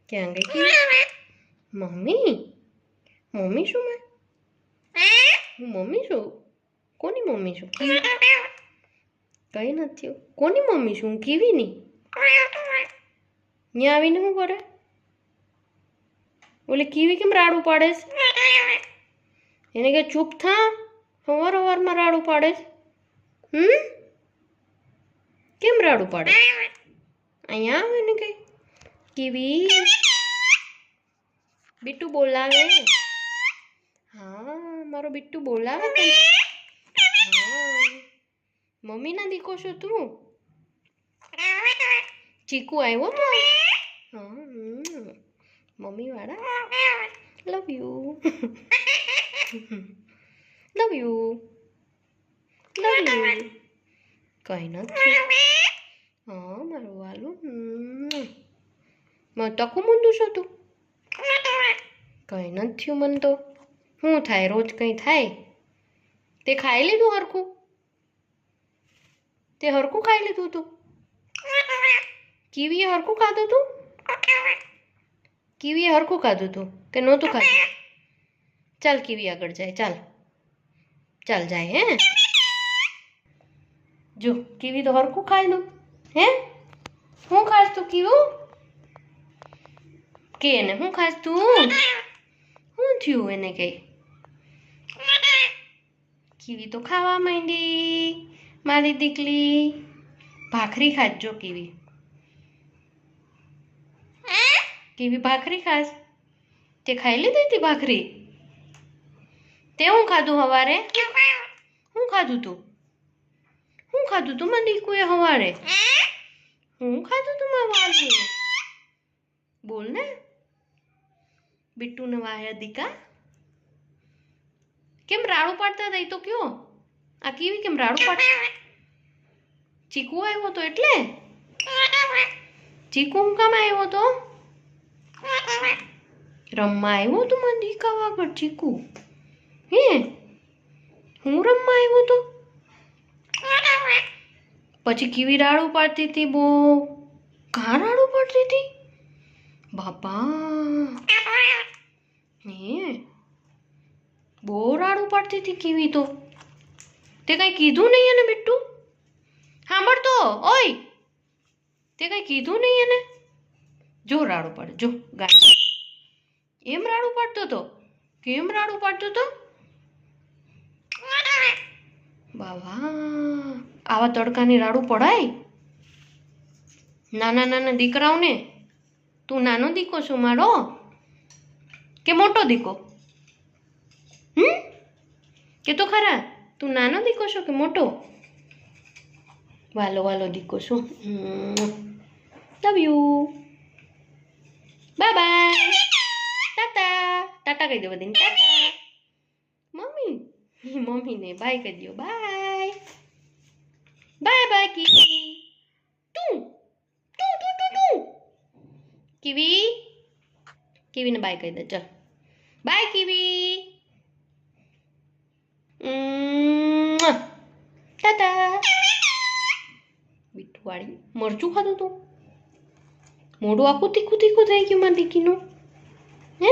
ક્યાં ગઈ kiwi? Mummy mummy શું મેં હું મમ્મી છું? કોની મમ્મી છું? કઈ નથી. કોની મમ્મી છું? હું કીવીની. ત્યાં આવીને શું કરે? ઓલે કીવી કેમ રાડું પાડે છે? એને કે ચૂપ થા, સવાર સવારમાં રાડું પાડે છે. કેમ રાડું પાડે? અહીંયા આવે ને કઈ કીવી બિટ્ટુ બોલાવે. હા મારો બિટ્ટુ બોલાવે તને. હા મમ્મીના દીકો છો તું? ચીકુ આવ્યો તો? હા મમ્મી વાળા love you love you love you. કઈ નથી. હા મારું વાલું તકું મૂંદું છો તું? કઈ નથી થયું મને તો. શું થાય? રોજ કંઈ થાય? તે ખાઈ લીધું હરખું? તે હરખું ખાઈ લીધું તું? કીવીએ હરખું ખાધું તું? કીવીએ હરખું ખાધું તું કે નહોતું ખાધું? ચાલ કીવી આગળ જાય. ચાલ ચાલ જાય. હે જો કીવી તો હરખું ખાઈ દઉં. હે શું ખાસ તું કીવું? કે એને શું ખાસ તું? શું થયું એને? કઈ કીવી તો ખાવા માંડી મારી દીકલી. ભાખરી ખાજો કીવી. કીવી ભાખરી ખાસ? તે ખાઈ લીધી હતી ભાખરી? તે શું ખાધું સવારે? શું ખાધું તું? શું ખાધું તું મારી દીકુએ સવારે? શું ખાધું તું મારા વાલી? બોલ ને. બિટ્ટુને વાહ્યા દીકા કેમ રાડું પાડતા હતા? તો કયો આ કીવી કેમ રાડું પાડતા? ચીકુ આવ્યો તો એટલે? ચીકુ હું કામ આવ્યો તો? રમવા આવ્યો તો મારા દીકા વાગડ ચીકુ? હે હું રમવા આવ્યો તો? પછી કીવી રાડું પાડતી હતી બહુ. કાં રાડું પાડતી હતી બાપા? હે બહુ રાડું પાડતી હતી કીવી તો. તે કઈ કીધું નહીં એને બિટ્ટુ? સાંભળ તો ઓય, તે કઈ કીધું નહીં એને? જો રાડું પાડે જો ગાય. એમ રાડું પાડતો તો? કેમ રાડું પાડતો તો? બાબા આવા તડકાની રાડું પડાય? નાના નાના દીકરાઓને. તું નાનો દીકો છો મારો કે મોટો દીકો? કે તો ખરા તું નાનો દીકો છો કે મોટો? વાલો વાલો દીકો છો. Love you. Bye bye. Tata Tata કહી દો બધાને. ટાટા મમ્મી મમ્મીને બાય કહી દો. Bye bye bye kiwi. તું તું તું તું તું કીવી. કીવીને બાય કહી દે. ચાલ બાય કીવી. ટાટા. મીઠું વાળી મરચું ખાધું તું? મોઢું આખું તીખું તીખું થઈ ગયું મારી દીકરીનું. હે